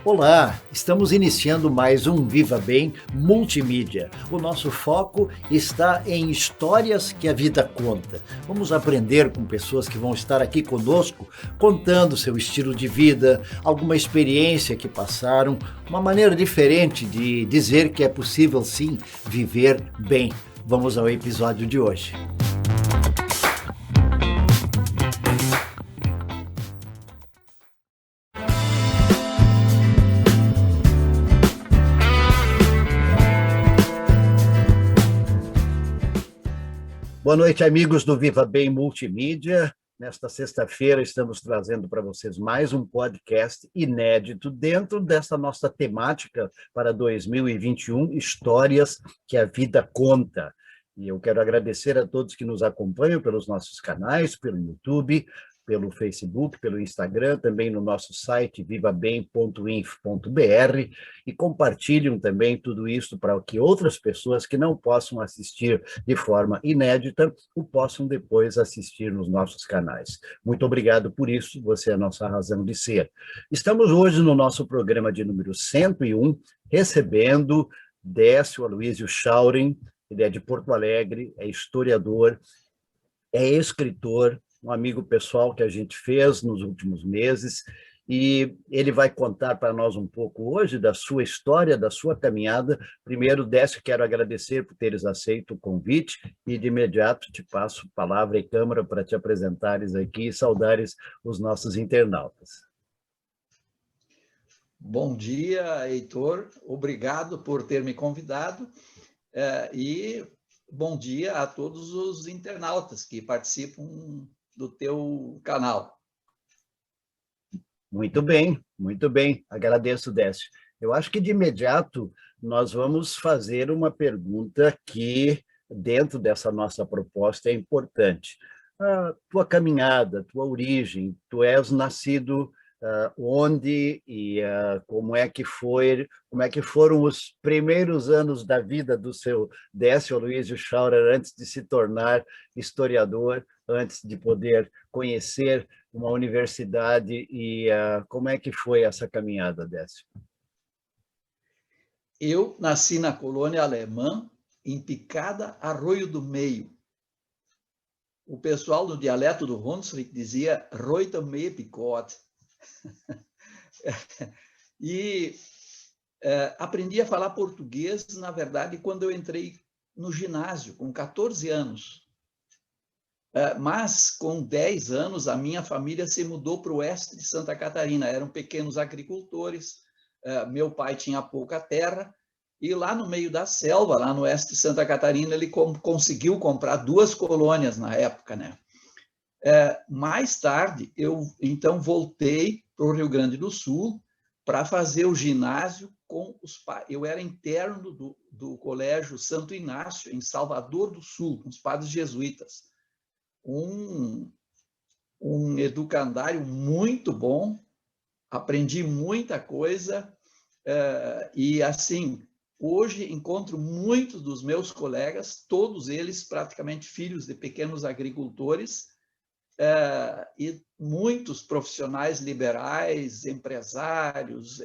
Olá, estamos iniciando mais um Viva Bem Multimídia. O nosso foco está em histórias que a vida conta. Vamos aprender com pessoas que vão estar aqui conosco, contando seu estilo de vida, alguma experiência que passaram, uma maneira diferente de dizer que é possível sim viver bem. Vamos ao episódio de hoje. Boa noite, amigos do Viva Bem Multimídia. Nesta sexta-feira estamos trazendo para vocês mais um podcast inédito dentro dessa nossa temática para 2021, Histórias que a Vida Conta. E eu quero agradecer a todos que nos acompanham pelos nossos canais, pelo YouTube, pelo Facebook, pelo Instagram, também no nosso site vivabem.inf.br, e compartilham também tudo isso para que outras pessoas que não possam assistir de forma inédita o possam depois assistir nos nossos canais. Muito obrigado por isso, você é a nossa razão de ser. Estamos hoje no nosso programa de número 101, recebendo Décio Aloísio Schauring. Ele é de Porto Alegre, é historiador, é escritor, um amigo pessoal que a gente fez nos últimos meses, e ele vai contar para nós um pouco hoje da sua história, da sua caminhada. Primeiro, Décio, quero agradecer por teres aceito o convite e de imediato te passo palavra e câmara para te apresentares aqui e saudares os nossos internautas. Bom dia, Heitor. Obrigado por ter me convidado e bom dia a todos os internautas que participam do teu canal. Muito bem. Agradeço, Décio. Eu acho que de imediato nós vamos fazer uma pergunta que, dentro dessa nossa proposta, é importante. A tua caminhada, tua origem, tu és nascido onde e como é que foram os primeiros anos da vida do seu Décio Aloísio Schauring antes de se tornar historiador, antes de poder conhecer uma universidade, e como é que foi essa caminhada, Décio? Eu nasci na colônia alemã, em Picada, Arroio do Meio. O pessoal no dialeto do Hunsrück dizia Arroio do Meio Picot. E aprendi a falar português, na verdade, quando eu entrei no ginásio, com 14 anos. Mas, com 10 anos, a minha família se mudou para o oeste de Santa Catarina. Eram pequenos agricultores, meu pai tinha pouca terra, e lá no meio da selva, lá no oeste de Santa Catarina, ele conseguiu comprar 2 colônias na época, né? Mais tarde, eu então voltei para o Rio Grande do Sul para fazer o ginásio com os pais. Eu era interno do Colégio Santo Inácio, em Salvador do Sul, com os padres jesuítas. Um educandário muito bom, aprendi muita coisa, e assim, hoje encontro muitos dos meus colegas, todos eles praticamente filhos de pequenos agricultores, e muitos profissionais liberais, empresários,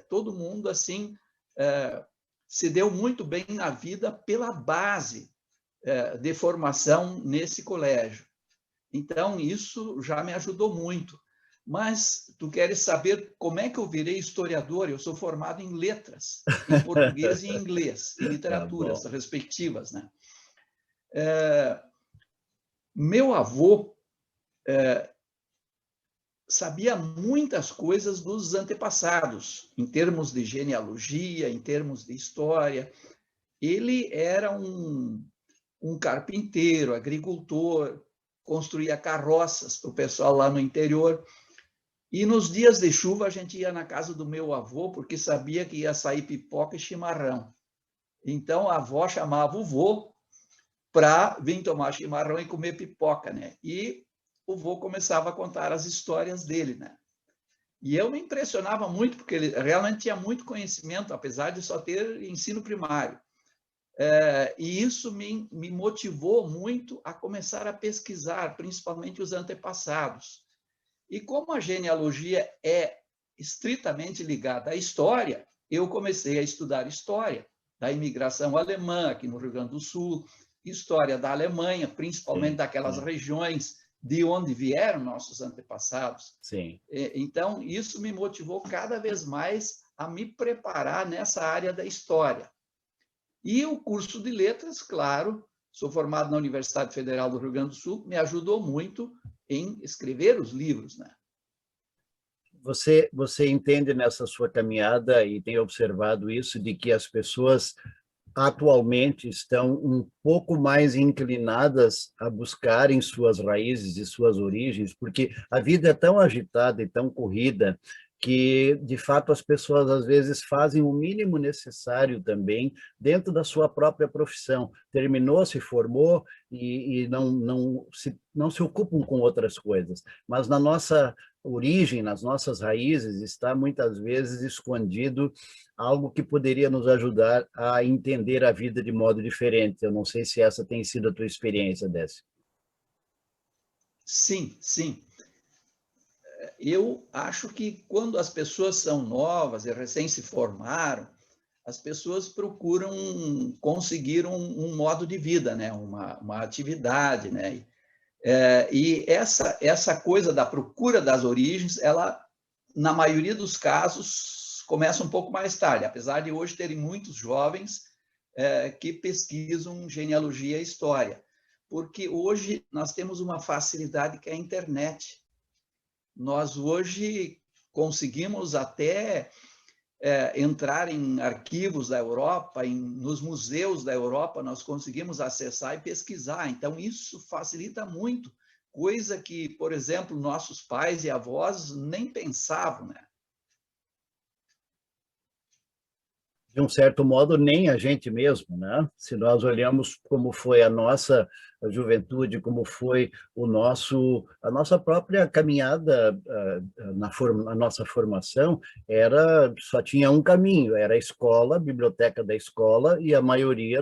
todo mundo assim se deu muito bem na vida pela base de formação nesse colégio. Então, isso já me ajudou muito. Mas tu queres saber como é que eu virei historiador? Eu sou formado em letras, em português e em inglês, em literaturas respectivas, né? Meu avô sabia muitas coisas dos antepassados, em termos de genealogia, em termos de história. Ele era um carpinteiro, agricultor, construía carroças para o pessoal lá no interior. E nos dias de chuva a gente ia na casa do meu avô, porque sabia que ia sair pipoca e chimarrão. Então a avó chamava o vô para vir tomar chimarrão e comer pipoca, né? E o vô começava a contar as histórias dele, né? E eu me impressionava muito, porque ele realmente tinha muito conhecimento, apesar de só ter ensino primário. E isso me motivou muito a começar a pesquisar, principalmente os antepassados. E como a genealogia é estritamente ligada à história, eu comecei a estudar história da imigração alemã aqui no Rio Grande do Sul, história da Alemanha, principalmente Sim, daquelas sim, regiões de onde vieram nossos antepassados. sim. Então, isso me motivou cada vez mais a me preparar nessa área da história. E o curso de letras, claro, sou formado na Universidade Federal do Rio Grande do Sul, me ajudou muito em escrever os livros, né? Você entende nessa sua caminhada e tem observado isso, de que as pessoas atualmente estão um pouco mais inclinadas a buscarem suas raízes e suas origens, porque a vida é tão agitada e tão corrida que, de fato, as pessoas às vezes fazem o mínimo necessário também dentro da sua própria profissão. Terminou, se formou e não se ocupam com outras coisas. Mas na nossa origem, nas nossas raízes, está muitas vezes escondido algo que poderia nos ajudar a entender a vida de modo diferente. Eu não sei se essa tem sido a tua experiência, Décio. Sim, sim. Eu acho que quando as pessoas são novas e recém se formaram, as pessoas procuram conseguir um modo de vida, né? Uma atividade, né? E essa coisa da procura das origens, ela, na maioria dos casos, começa um pouco mais tarde, apesar de hoje terem muitos jovens que pesquisam genealogia e história, porque hoje nós temos uma facilidade que é a internet. Nós hoje conseguimos até entrar em arquivos da Europa, nos museus da Europa, nós conseguimos acessar e pesquisar. Então, isso facilita muito, coisa que, por exemplo, nossos pais e avós nem pensavam, né? De um certo modo, nem a gente mesmo, né? Se nós olhamos como foi a nossa juventude, como foi a nossa própria caminhada na nossa formação, só tinha um caminho, era a escola, a biblioteca da escola, e a maioria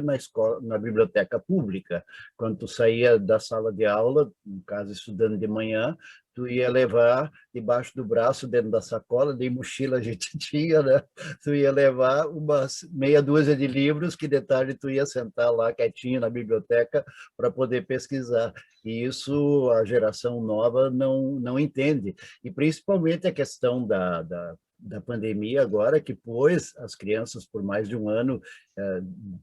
na biblioteca pública. Quando tu saía da sala de aula, no caso estudando de manhã, tu ia levar debaixo do braço, dentro da sacola, de mochila a gente tinha, né? Tu ia levar umas meia dúzia de livros que de tarde tu ia sentar lá quietinho na biblioteca para poder pesquisar. E isso a geração nova não entende. E principalmente a questão da pandemia agora, que pôs as crianças por mais de um ano,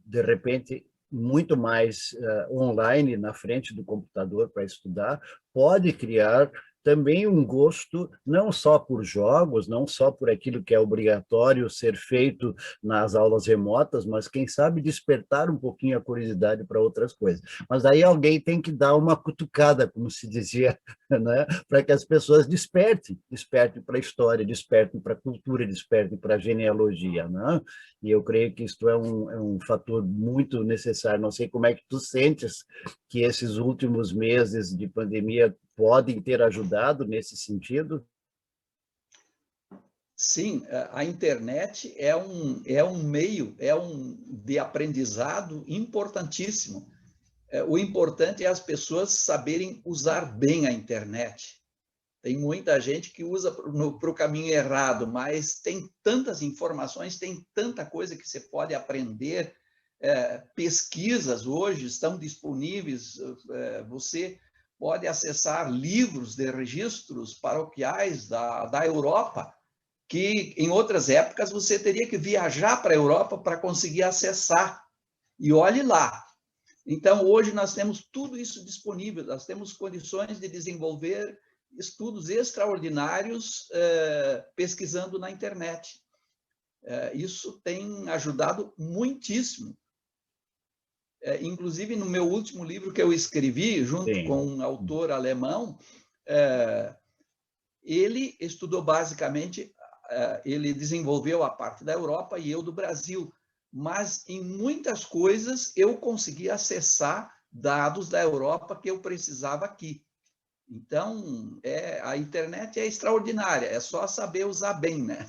de repente, muito mais online na frente do computador para estudar, pode criar também um gosto não só por jogos, não só por aquilo que é obrigatório ser feito nas aulas remotas, mas quem sabe despertar um pouquinho a curiosidade para outras coisas. Mas aí alguém tem que dar uma cutucada, como se dizia, né? Para que as pessoas despertem para a história, despertem para a cultura, despertem para a genealogia, né? E eu creio que isto é um fator muito necessário. Não sei como é que tu sentes que esses últimos meses de pandemia podem ter ajudado nesse sentido? Sim, a internet é um meio, de aprendizado importantíssimo. O importante é as pessoas saberem usar bem a internet. Tem muita gente que usa para o caminho errado, mas tem tantas informações, tem tanta coisa que você pode aprender. Pesquisas hoje estão disponíveis, você pode acessar livros de registros paroquiais da Europa, que em outras épocas você teria que viajar para a Europa para conseguir acessar. E olhe lá. Então, hoje nós temos tudo isso disponível, nós temos condições de desenvolver estudos extraordinários pesquisando na internet. Isso tem ajudado muitíssimo. Inclusive, no meu último livro que eu escrevi, junto Sim. com um autor alemão, ele estudou basicamente, ele desenvolveu a parte da Europa e eu do Brasil, mas em muitas coisas eu consegui acessar dados da Europa que eu precisava aqui. Então, a internet é extraordinária, é só saber usar bem, né?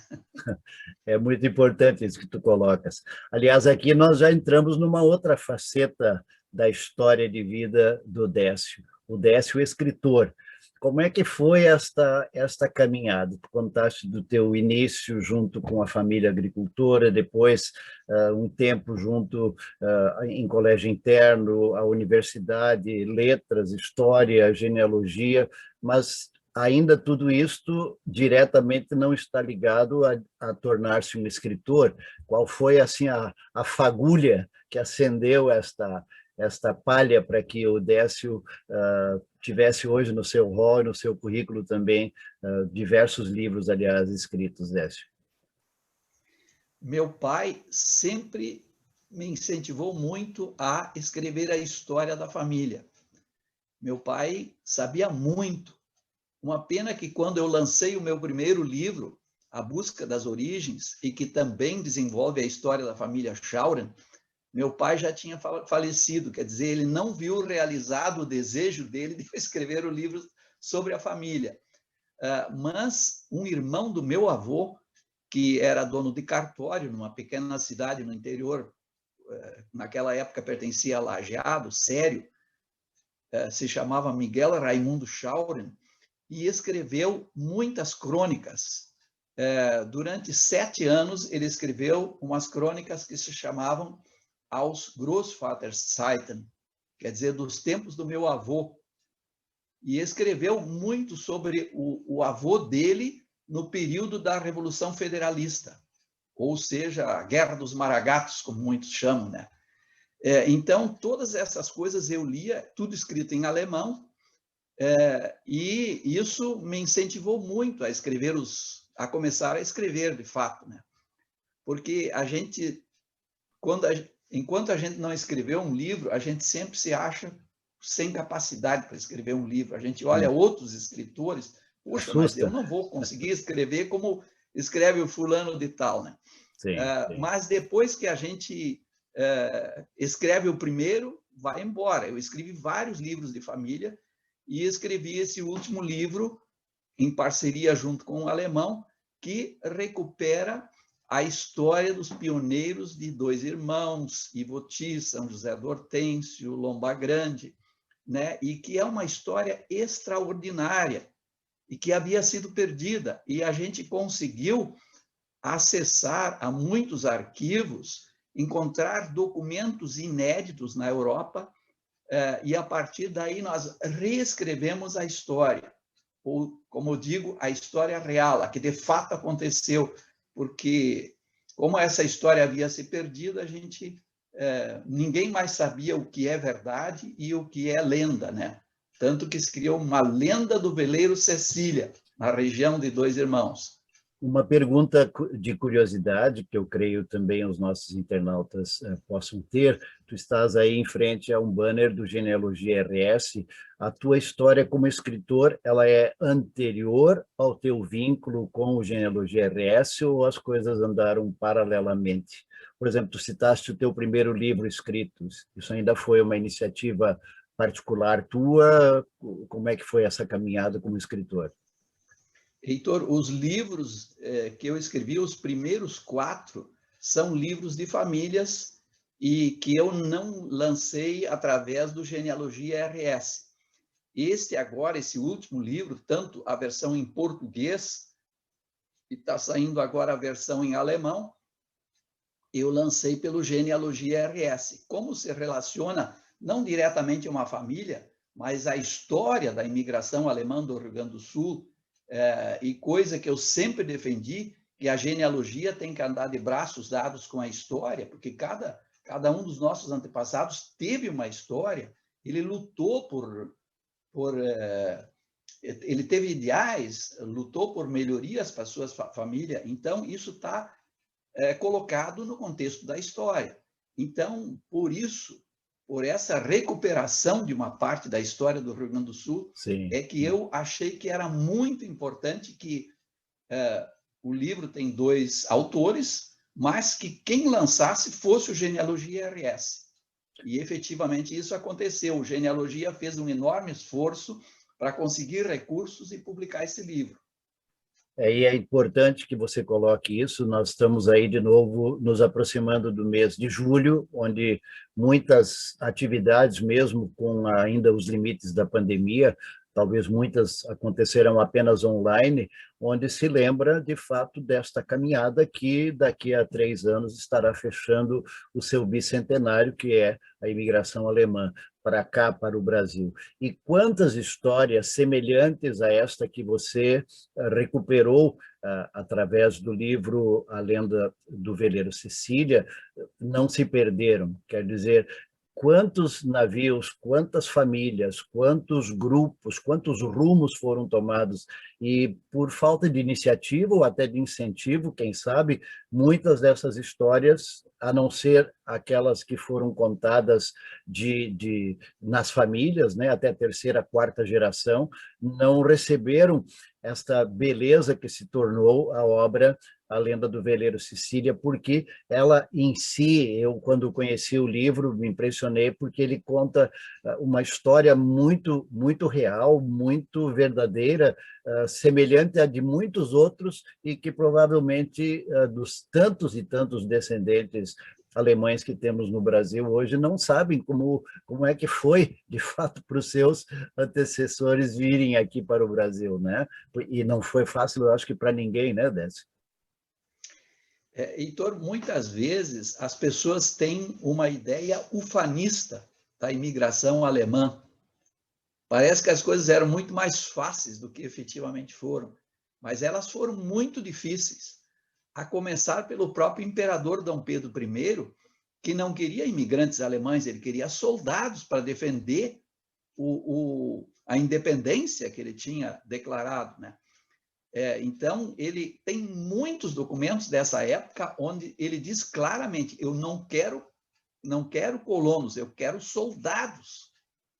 É muito importante isso que tu colocas. Aliás, aqui nós já entramos numa outra faceta da história de vida do Décio. O Décio, escritor. Como é que foi esta caminhada? Tu contaste do teu início junto com a família agricultora, depois um tempo junto em colégio interno, a universidade, letras, história, genealogia, mas ainda tudo isto diretamente não está ligado a tornar-se um escritor. Qual foi assim a fagulha que acendeu esta palha para que o Décio tivesse hoje no seu rol, no seu currículo também, diversos livros, aliás, escritos, Décio? Meu pai sempre me incentivou muito a escrever a história da família. Meu pai sabia muito. Uma pena que quando eu lancei o meu primeiro livro, A Busca das Origens, e que também desenvolve a história da família Schauren, meu pai já tinha falecido, quer dizer, ele não viu realizado o desejo dele de escrever o livro sobre a família. Mas um irmão do meu avô, que era dono de cartório numa pequena cidade no interior, naquela época pertencia a Lajeado, Sério, se chamava Miguel Raimundo Schauren, e escreveu muitas crônicas. Durante 7 anos, ele escreveu umas crônicas que se chamavam Aus Großvaterszeiten, quer dizer, dos tempos do meu avô. E escreveu muito sobre o avô dele no período da Revolução Federalista, ou seja, a Guerra dos Maragatos, como muitos chamam, né? Então, todas essas coisas eu lia, tudo escrito em alemão, e isso me incentivou muito a escrever a começar a escrever, de fato, né? Porque a gente, enquanto a gente não escreveu um livro, a gente sempre se acha sem capacidade para escrever um livro. A gente olha outros escritores, puxa, mas eu Assusta. não vou conseguir escrever como escreve o fulano de tal, né? Sim, sim. Mas depois que a gente escreve o primeiro, vai embora. Eu escrevi vários livros de família e escrevi esse último livro em parceria junto com um alemão que recupera a história dos pioneiros de Dois Irmãos, Ivoti, São José do Hortêncio, Lomba Grande, né? E que é uma história extraordinária e que havia sido perdida. E a gente conseguiu acessar a muitos arquivos, encontrar documentos inéditos na Europa, e a partir daí nós reescrevemos a história, ou, como eu digo, a história real, a que de fato aconteceu, porque como essa história havia se perdido, a gente ninguém mais sabia o que é verdade e o que é lenda, né? Tanto que se criou uma lenda do veleiro Cecília, na região de Dois Irmãos. Uma pergunta de curiosidade, que eu creio também os nossos internautas possam ter. Tu estás aí em frente a um banner do Genealogia RS. A tua história como escritor, ela é anterior ao teu vínculo com o Genealogia RS ou as coisas andaram paralelamente? Por exemplo, tu citaste o teu primeiro livro escrito. Isso ainda foi uma iniciativa particular tua? Como é que foi essa caminhada como escritor? Heitor, os livros que eu escrevi, os primeiros 4, são livros de famílias e que eu não lancei através do Genealogia RS. Esse último livro, tanto a versão em português, e está saindo agora a versão em alemão, eu lancei pelo Genealogia RS. Como se relaciona não diretamente a uma família, mas a história da imigração alemã do Rio Grande do Sul, e coisa que eu sempre defendi, que a genealogia tem que andar de braços dados com a história, porque cada um dos nossos antepassados teve uma história, ele lutou ele teve ideais, lutou por melhorias para a sua família, então isso está colocado no contexto da história. Então, por essa recuperação de uma parte da história do Rio Grande do Sul, Sim. é que eu achei que era muito importante que o livro tem 2 autores, mas que quem lançasse fosse o Genealogia RS. E, efetivamente, isso aconteceu. O Genealogia fez um enorme esforço para conseguir recursos e publicar esse livro. E é importante que você coloque isso. Nós estamos aí de novo nos aproximando do mês de julho, onde muitas atividades, mesmo com ainda os limites da pandemia, talvez muitas acontecerão apenas online, onde se lembra, de fato, desta caminhada que daqui a 3 anos estará fechando o seu bicentenário, que é a imigração alemã para cá, para o Brasil. E quantas histórias semelhantes a esta que você recuperou através do livro A Lenda do Veleiro Sicília, não se perderam. Quer dizer, quantos navios, quantas famílias, quantos grupos, quantos rumos foram tomados, e por falta de iniciativa ou até de incentivo, quem sabe, muitas dessas histórias, a não ser aquelas que foram contadas nas famílias, né, até a terceira, quarta geração, não receberam esta beleza que se tornou a obra A Lenda do Veleiro Sicília, porque ela em si, eu quando conheci o livro me impressionei porque ele conta uma história muito, muito real, muito verdadeira, semelhante à de muitos outros e que provavelmente dos tantos e tantos descendentes alemães que temos no Brasil hoje não sabem como é que foi, de fato, para os seus antecessores virem aqui para o Brasil, né? E não foi fácil, eu acho que para ninguém, né, Décio? Heitor, muitas vezes as pessoas têm uma ideia ufanista da imigração alemã. Parece que as coisas eram muito mais fáceis do que efetivamente foram, mas elas foram muito difíceis, a começar pelo próprio imperador Dom Pedro I, que não queria imigrantes alemães, ele queria soldados para defender a independência que ele tinha declarado, né? Então, ele tem muitos documentos dessa época onde ele diz claramente: eu não quero colonos, eu quero soldados,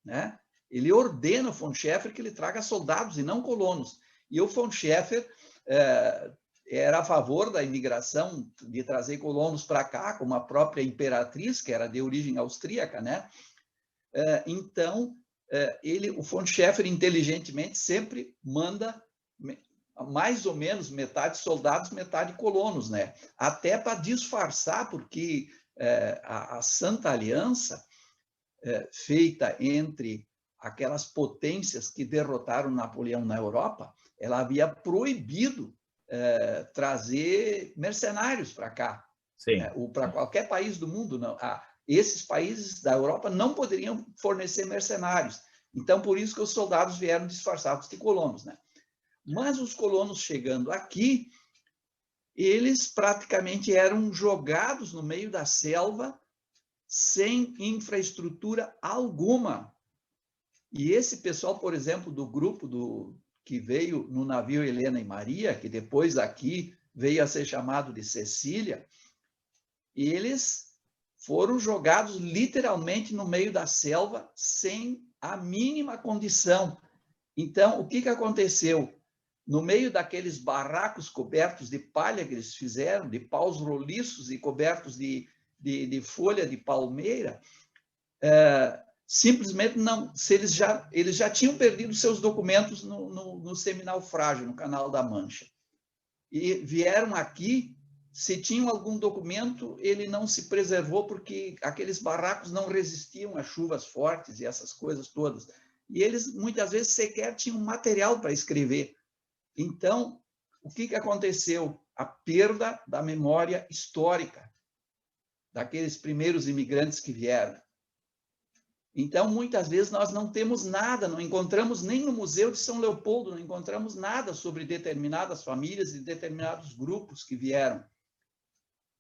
né? Ele ordena o von Schäfer que ele traga soldados e não colonos. E o von Schäfer era a favor da imigração, de trazer colonos para cá, como a própria imperatriz, que era de origem austríaca, né? Então, o von Schäfer, inteligentemente, sempre manda mais ou menos metade soldados, metade colonos, né? Até para disfarçar, porque a Santa Aliança, feita entre aquelas potências que derrotaram Napoleão na Europa, ela havia proibido trazer mercenários para cá, né? Ou para qualquer país do mundo. Não. Esses países da Europa não poderiam fornecer mercenários. Então, por isso que os soldados vieram disfarçados de colonos, né? Mas os colonos chegando aqui, eles praticamente eram jogados no meio da selva, sem infraestrutura alguma. E esse pessoal, por exemplo, do grupo que veio no navio Helena e Maria, que depois aqui veio a ser chamado de Cecília, eles foram jogados literalmente no meio da selva, sem a mínima condição. Então, o que aconteceu? No meio daqueles barracos cobertos de palha que eles fizeram, de paus roliços e cobertos de folha de palmeira, simplesmente não, se eles já tinham perdido seus documentos no semi-naufrágio, no Canal da Mancha. E vieram aqui, se tinham algum documento, ele não se preservou porque aqueles barracos não resistiam a chuvas fortes e essas coisas todas. E eles, muitas vezes, sequer tinham material para escrever. Então, o que aconteceu? A perda da memória histórica daqueles primeiros imigrantes que vieram. Então, muitas vezes, nós não temos nada, não encontramos nem no Museu de São Leopoldo, não encontramos nada sobre determinadas famílias e determinados grupos que vieram.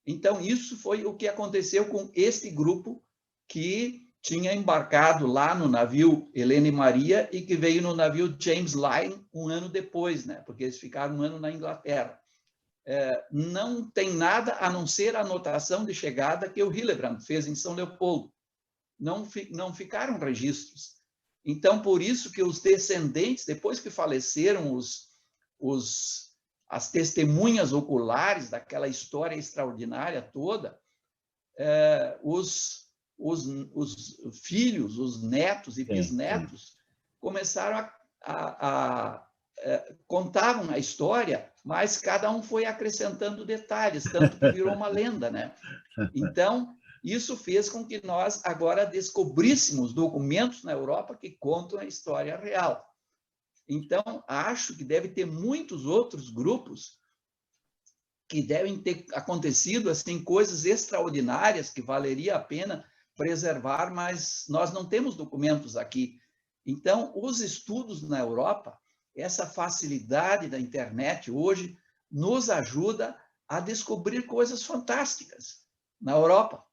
Então, isso foi o que aconteceu com este grupo que tinha embarcado lá no navio Helena e Maria e que veio no navio James Lion um ano depois, né? Porque eles ficaram um ano na Inglaterra. Não tem nada a não ser a anotação de chegada que o Hillebrand fez em São Leopoldo. Não ficaram registros. Então, por isso que os descendentes, depois que faleceram as testemunhas oculares daquela história extraordinária toda, os filhos, os netos e bisnetos começaram contavam a história, mas cada um foi acrescentando detalhes, tanto que virou uma lenda, né? Então, isso fez com que nós agora descobríssemos documentos na Europa que contam a história real. Então, acho que deve ter muitos outros grupos que devem ter acontecido assim coisas extraordinárias que valeria a pena preservar, mas nós não temos documentos aqui. Então, os estudos na Europa, essa facilidade da internet hoje nos ajuda a descobrir coisas fantásticas na Europa.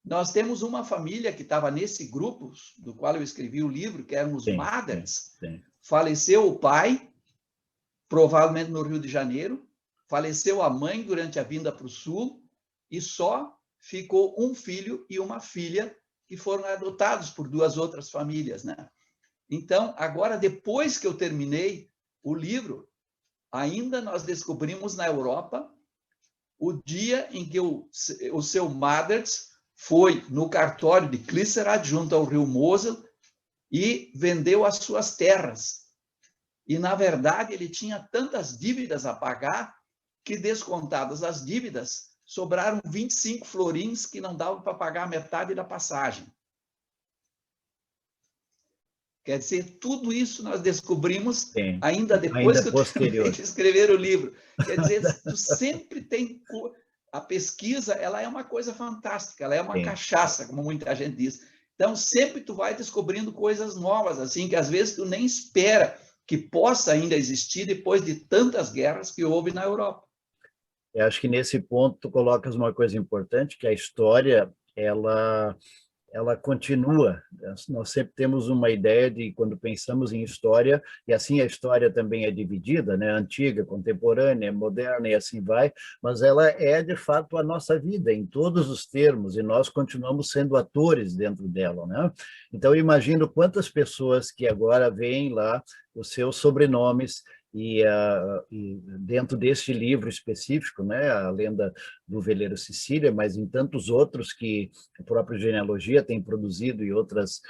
Nós temos uma família que estava nesse grupo, do qual eu escrevi o livro, que eram os Maderts. Faleceu o pai, provavelmente no Rio de Janeiro, faleceu a mãe durante a vinda para o Sul, e só ficou um filho e uma filha que foram adotados por duas outras famílias, né? Então, agora, depois que eu terminei o livro, ainda nós descobrimos na Europa o dia em que o seu Maderts foi no cartório de Clisserat, junto ao rio Mosel, e vendeu as suas terras. E, na verdade, ele tinha tantas dívidas a pagar que, descontadas as dívidas, sobraram 25 florins que não davam para pagar a metade da passagem. Quer dizer, tudo isso nós descobrimos ainda depois que eu terminei de escrever o livro. Quer dizer, tu sempre tem... A pesquisa, ela é uma coisa fantástica, ela é uma cachaça, como muita gente diz. Então, sempre tu vai descobrindo coisas novas, assim, que às vezes tu nem espera que possa ainda existir depois de tantas guerras que houve na Europa. Eu acho que nesse ponto tu colocas uma coisa importante, que a história, ela continua. Nós sempre temos uma ideia de, quando pensamos em história, e assim a história também é dividida, né? Antiga, contemporânea, moderna, e assim vai, mas ela é, de fato, a nossa vida, em todos os termos, e nós continuamos sendo atores dentro dela, né? Então, eu imagino quantas pessoas que agora veem lá os seus sobrenomes, e dentro deste livro específico, né, a lenda do veleiro Sicília, mas em tantos outros que a própria genealogia tem produzido e outras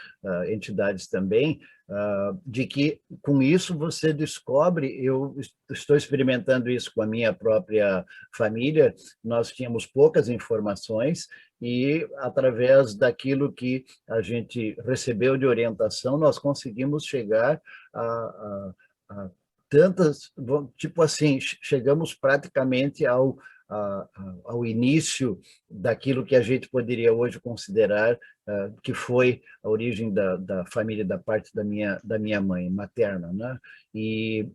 entidades também, de que com isso você descobre, eu estou experimentando isso com a minha própria família, nós tínhamos poucas informações e, através daquilo que a gente recebeu de orientação, nós conseguimos chegar a tantas, tipo assim, chegamos praticamente ao início daquilo que a gente poderia hoje considerar que foi a origem da família, da parte da minha mãe materna, né? E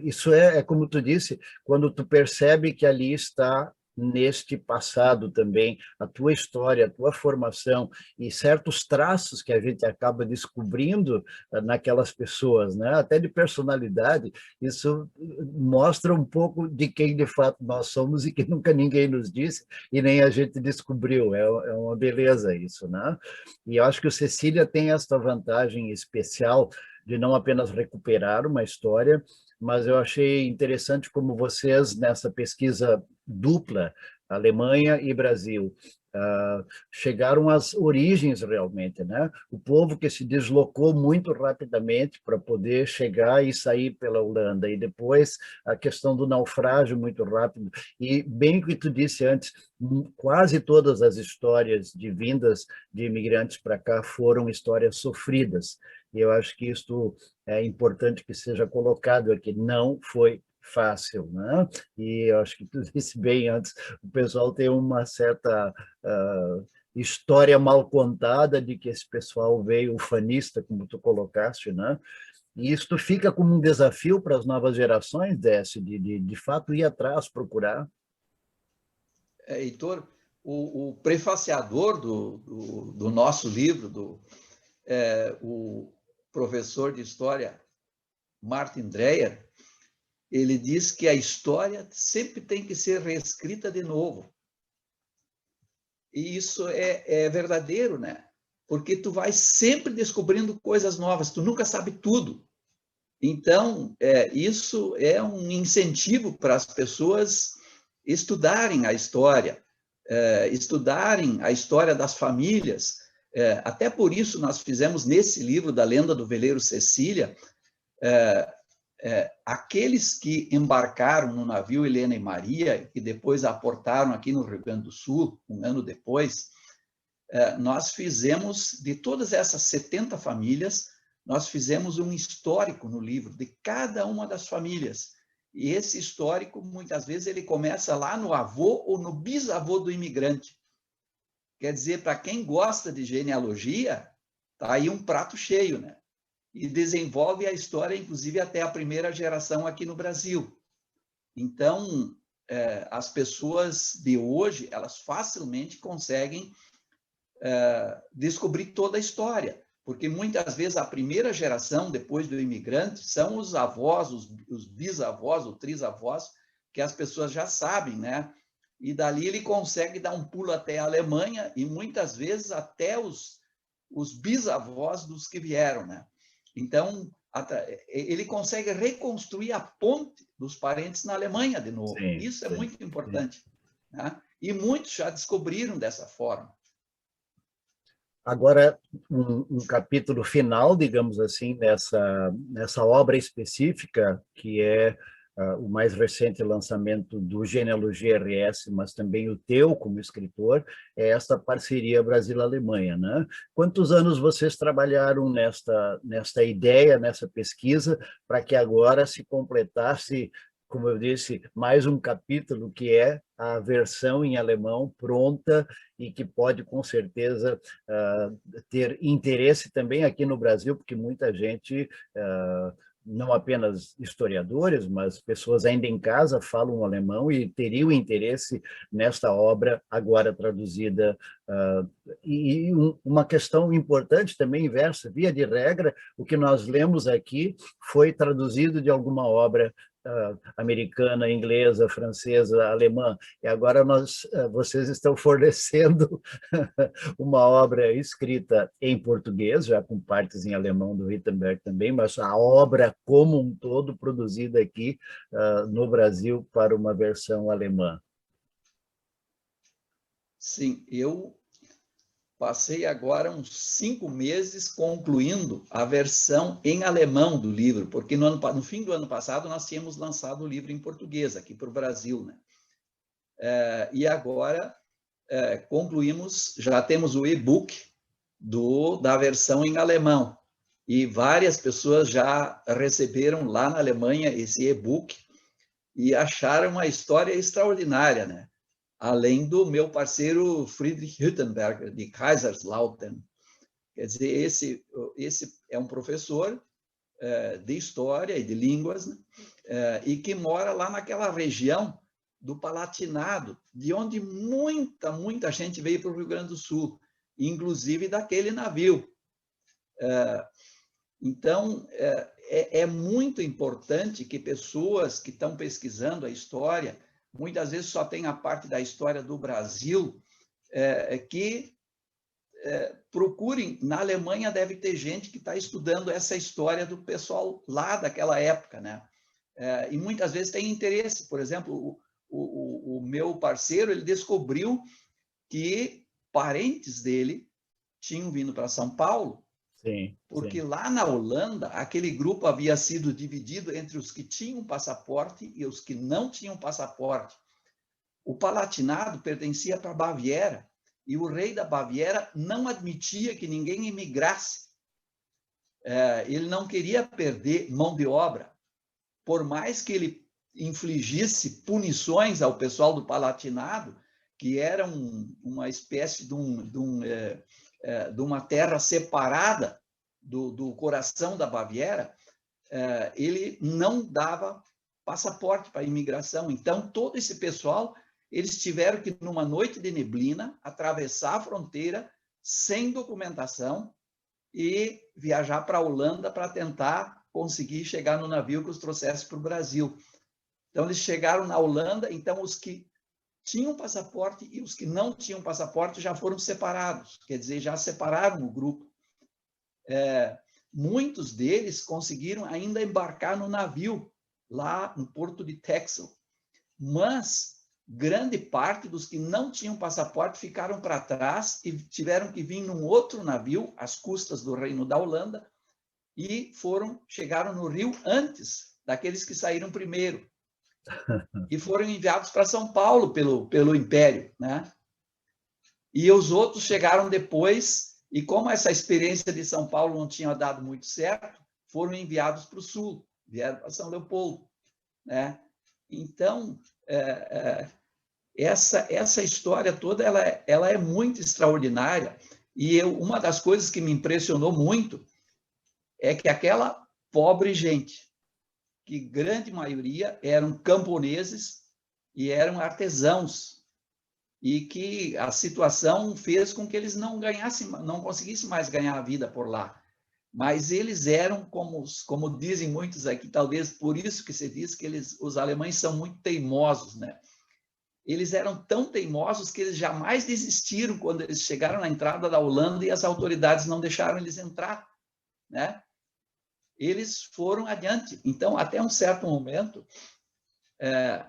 isso é como tu disse, quando tu percebe que ali está neste passado também, a tua história, a tua formação e certos traços que a gente acaba descobrindo naquelas pessoas, né? Até de personalidade, isso mostra um pouco de quem de fato nós somos e que nunca ninguém nos disse e nem a gente descobriu. É uma beleza isso, né? E eu acho que o Cecília tem esta vantagem especial de não apenas recuperar uma história, mas eu achei interessante como vocês, nessa pesquisa dupla, Alemanha e Brasil, chegaram às origens realmente, né? O povo que se deslocou muito rapidamente para poder chegar e sair pela Holanda, e depois a questão do naufrágio muito rápido, e bem o que tu disse antes, quase todas as histórias de vindas de imigrantes para cá foram histórias sofridas, e eu acho que isto é importante que seja colocado aqui, não foi fácil, né? E eu acho que tu disse bem antes, o pessoal tem uma certa história mal contada de que esse pessoal veio ufanista, como tu colocaste, né? E isto fica como um desafio para as novas gerações, Décio, de fato ir atrás, procurar. Heitor, o prefaciador do nosso livro, o professor de história Martin Dreyer, ele diz que a história sempre tem que ser reescrita de novo. E isso é verdadeiro, né? Porque tu vai sempre descobrindo coisas novas, tu nunca sabe tudo. Então, isso é um incentivo para as pessoas estudarem a história, estudarem a história das famílias. Até por isso nós fizemos nesse livro da Lenda do Veleiro Cecília, aqueles que embarcaram no navio Helena e Maria, que depois aportaram aqui no Rio Grande do Sul, um ano depois, nós fizemos, de todas essas 70 famílias, nós fizemos um histórico no livro de cada uma das famílias. E esse histórico, muitas vezes, ele começa lá no avô ou no bisavô do imigrante. Quer dizer, para quem gosta de genealogia, está aí um prato cheio, né? E desenvolve a história, inclusive, até a primeira geração aqui no Brasil. Então, as pessoas de hoje, elas facilmente conseguem descobrir toda a história, porque muitas vezes a primeira geração, depois do imigrante, são os avós, os bisavós, ou trisavós, que as pessoas já sabem, né? E dali ele consegue dar um pulo até a Alemanha e muitas vezes até os bisavós dos que vieram, né? Então, ele consegue reconstruir a ponte dos parentes na Alemanha de novo. Sim, Isso é sim, muito importante, né? E muitos já descobriram dessa forma. Agora, um capítulo final, digamos assim, nessa obra específica, que é o mais recente lançamento do Genealogia RS, mas também o teu como escritor, é esta parceria Brasil-Alemanha, né? Quantos anos vocês trabalharam nesta ideia, nessa pesquisa, para que agora se completasse, como eu disse, mais um capítulo, que é a versão em alemão pronta e que pode, com certeza, ter interesse também aqui no Brasil, porque muita gente, não apenas historiadores, mas pessoas ainda em casa falam alemão e teriam interesse nesta obra agora traduzida. E uma questão importante também, inversa, via de regra, o que nós lemos aqui foi traduzido de alguma obra americana, inglesa, francesa, alemã, e agora vocês estão fornecendo uma obra escrita em português, já com partes em alemão do Rittenberg também, mas a obra como um todo produzida aqui no Brasil para uma versão alemã. Sim, eu passei agora uns 5 meses concluindo a versão em alemão do livro, porque no fim do ano passado nós tínhamos lançado o livro em português aqui para o Brasil, né? E agora concluímos, já temos o e-book da versão em alemão, e várias pessoas já receberam lá na Alemanha esse e-book e acharam a história extraordinária, né? Além do meu parceiro Friedrich Hüttenberger, de Kaiserslautern. Quer dizer, esse é um professor de história e de línguas, né? E que mora lá naquela região do Palatinado, de onde muita gente veio para o Rio Grande do Sul, inclusive daquele navio. Então, é muito importante que pessoas que estão pesquisando a história, muitas vezes só tem a parte da história do Brasil, que procurem. Na Alemanha deve ter gente que está estudando essa história do pessoal lá daquela época, né? E muitas vezes tem interesse. Por exemplo, o meu parceiro, ele descobriu que parentes dele tinham vindo para São Paulo, porque lá na Holanda, aquele grupo havia sido dividido entre os que tinham passaporte e os que não tinham passaporte. O Palatinado pertencia para a Baviera, e o rei da Baviera não admitia que ninguém emigrasse. Ele não queria perder mão de obra, por mais que ele infligisse punições ao pessoal do Palatinado, que era uma espécie de uma terra separada do coração da Baviera, ele não dava passaporte para a imigração. Então, todo esse pessoal, eles tiveram que, numa noite de neblina, atravessar a fronteira sem documentação e viajar para a Holanda para tentar conseguir chegar no navio que os trouxesse para o Brasil. Então, eles chegaram na Holanda, então os que tinham passaporte e os que não tinham passaporte já foram separados, quer dizer, já separaram o grupo. Muitos deles conseguiram ainda embarcar no navio, lá no porto de Texel, mas grande parte dos que não tinham passaporte ficaram para trás e tiveram que vir num outro navio, às custas do Reino da Holanda, e chegaram no Rio antes daqueles que saíram primeiro. E foram enviados para São Paulo pelo Império, né? E os outros chegaram depois E como essa experiência de São Paulo não tinha dado muito certo, foram enviados para o sul, vieram para São Leopoldo, né? Então, essa história toda ela é muito extraordinária. E uma das coisas que me impressionou muito é que aquela pobre gente, que grande maioria eram camponeses e eram artesãos, e que a situação fez com que eles não conseguissem mais ganhar a vida por lá. Mas eles eram, como dizem muitos aqui, talvez por isso que se diz que os alemães são muito teimosos, né? Eles eram tão teimosos que eles jamais desistiram quando eles chegaram na entrada da Holanda e as autoridades não deixaram eles entrar, né? Eles foram adiante. Então, até um certo momento,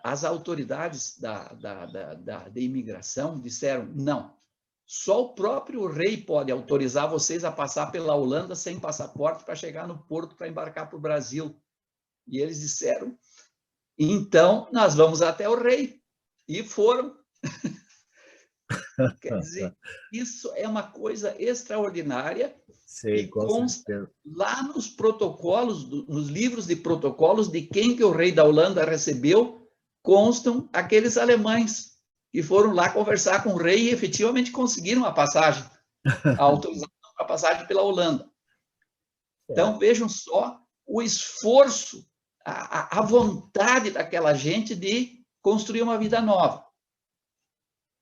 as autoridades da imigração disseram, não, só o próprio rei pode autorizar vocês a passar pela Holanda sem passaporte para chegar no porto para embarcar para o Brasil. E eles disseram, então, nós vamos até o rei. E foram. Quer dizer, isso é uma coisa extraordinária. Sei, E com consta certeza. lá nos protocolos, nos livros de protocolos de quem que o rei da Holanda recebeu, constam aqueles alemães que foram lá conversar com o rei e efetivamente conseguiram a passagem, a autorização para a passagem pela Holanda. Então, vejam só o esforço, a vontade daquela gente de construir uma vida nova.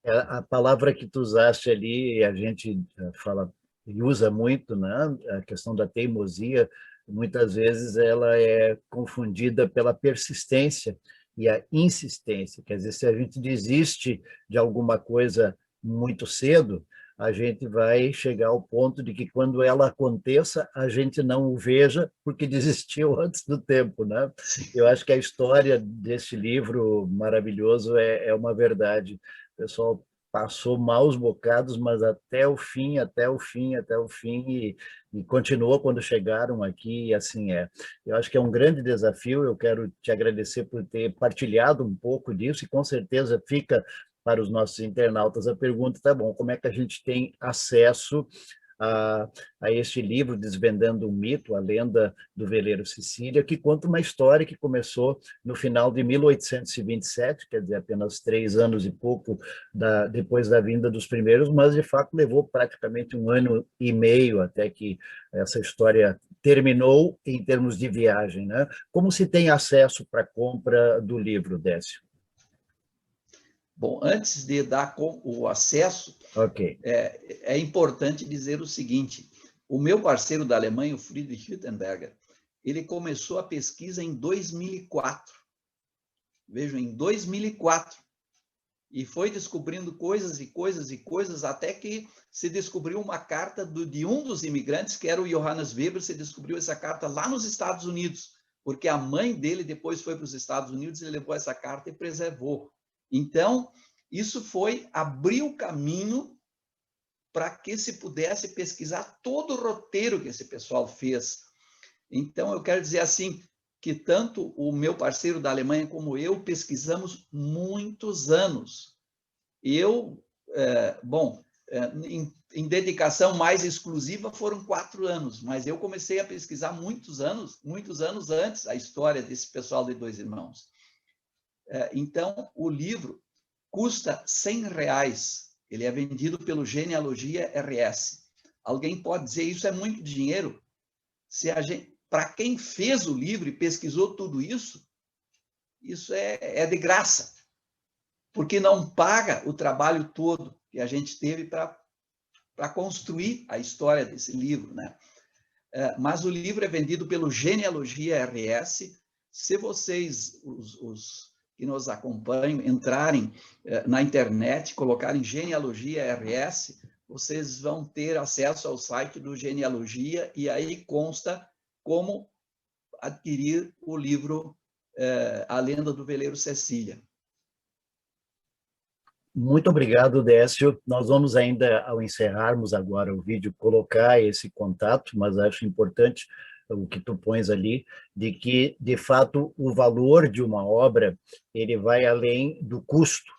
A palavra que tu usaste ali, a gente fala e usa muito, né? A questão da teimosia, muitas vezes ela é confundida pela persistência e a insistência. Quer dizer, se a gente desiste de alguma coisa muito cedo, a gente vai chegar ao ponto de que quando ela aconteça, a gente não o veja porque desistiu antes do tempo, né? Eu acho que a história desse livro maravilhoso é uma verdade. O pessoal passou maus bocados, mas até o fim, até o fim, até o fim, e continuou quando chegaram aqui, e assim é. Eu acho que é um grande desafio, eu quero te agradecer por ter partilhado um pouco disso, e com certeza fica para os nossos internautas a pergunta, tá bom, como é que a gente tem acesso a este livro, Desvendando um Mito, a Lenda do Veleiro Sicília, que conta uma história que começou no final de 1827, quer dizer, apenas 3 anos e pouco depois da vinda dos primeiros, mas de fato levou praticamente 1 ano e meio até que essa história terminou em termos de viagem, né? Como se tem acesso para a compra do livro, Décio? Bom, antes de dar o acesso, Ok. é importante dizer o seguinte, o meu parceiro da Alemanha, o Friedrich Hüttenberger, ele começou a pesquisa em 2004. Vejam, em 2004. E foi descobrindo coisas e coisas e coisas, até que se descobriu uma carta de um dos imigrantes, que era o Johannes Weber, se descobriu essa carta lá nos Estados Unidos, porque a mãe dele depois foi para os Estados Unidos e levou essa carta e preservou. Então, isso abriu o caminho para que se pudesse pesquisar todo o roteiro que esse pessoal fez. Então, eu quero dizer assim, que tanto o meu parceiro da Alemanha como eu pesquisamos muitos anos. Eu, em dedicação mais exclusiva foram 4 anos, mas eu comecei a pesquisar muitos anos antes a história desse pessoal de Dois Irmãos. Então, o livro custa R$100. Ele é vendido pelo Genealogia RS. Alguém pode dizer, isso é muito dinheiro? Para quem fez o livro e pesquisou tudo isso, isso é de graça, porque não paga o trabalho todo que a gente teve para construir a história desse livro, né? Mas o livro é vendido pelo Genealogia RS. Se vocês, os que nos acompanham, entrarem na internet, colocarem Genealogia RS, vocês vão ter acesso ao site do Genealogia e aí consta como adquirir o livro A Lenda do Veleiro Cecília. Muito obrigado, Décio. Nós vamos ainda, ao encerrarmos agora o vídeo, colocar esse contato, mas acho importante o que tu pões ali, de que, de fato, o valor de uma obra, ele vai além do custo,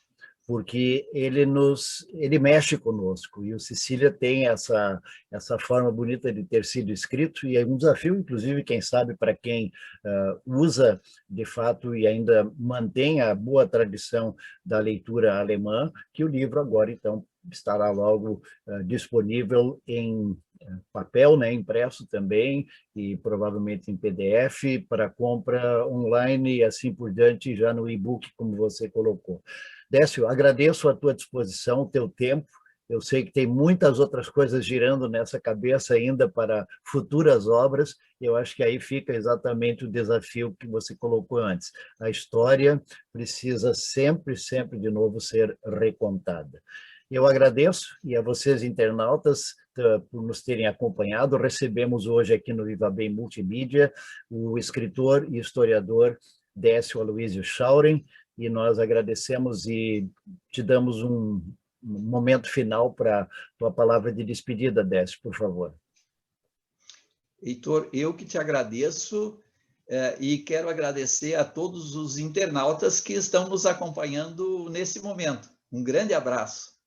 porque ele mexe conosco, e o Cecília tem essa forma bonita de ter sido escrito, e é um desafio, inclusive, quem sabe, para quem usa, de fato, e ainda mantém a boa tradição da leitura alemã, que o livro agora, então, estará logo disponível em papel, né, impresso também, e provavelmente em PDF, para compra online e assim por diante, já no e-book, como você colocou. Décio, agradeço a tua disposição, o teu tempo. Eu sei que tem muitas outras coisas girando nessa cabeça ainda para futuras obras. Eu acho que aí fica exatamente o desafio que você colocou antes. A história precisa sempre, sempre de novo ser recontada. Eu agradeço, e a vocês, internautas, por nos terem acompanhado. Recebemos hoje aqui no Viva Bem Multimídia o escritor e historiador Décio Aloísio Schauren, e nós agradecemos e te damos um momento final para a tua palavra de despedida, Décio, por favor. Heitor, eu que te agradeço e quero agradecer a todos os internautas que estão nos acompanhando nesse momento. Um grande abraço.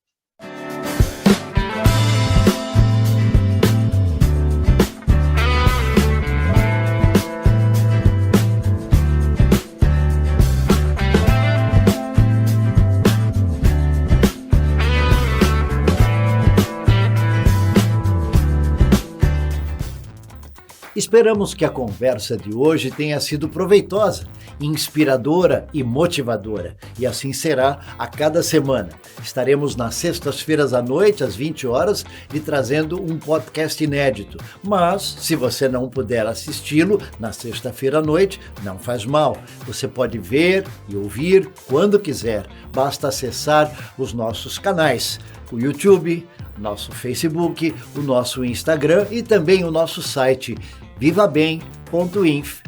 Esperamos que a conversa de hoje tenha sido proveitosa, inspiradora e motivadora, e assim será a cada semana. Estaremos nas sextas-feiras à noite, às 20 horas, lhe trazendo um podcast inédito. Mas, se você não puder assisti-lo na sexta-feira à noite, não faz mal. Você pode ver e ouvir quando quiser. Basta acessar os nossos canais, o YouTube, nosso Facebook, o nosso Instagram e também o nosso site vivabem.inf.br.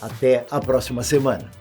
Até a próxima semana.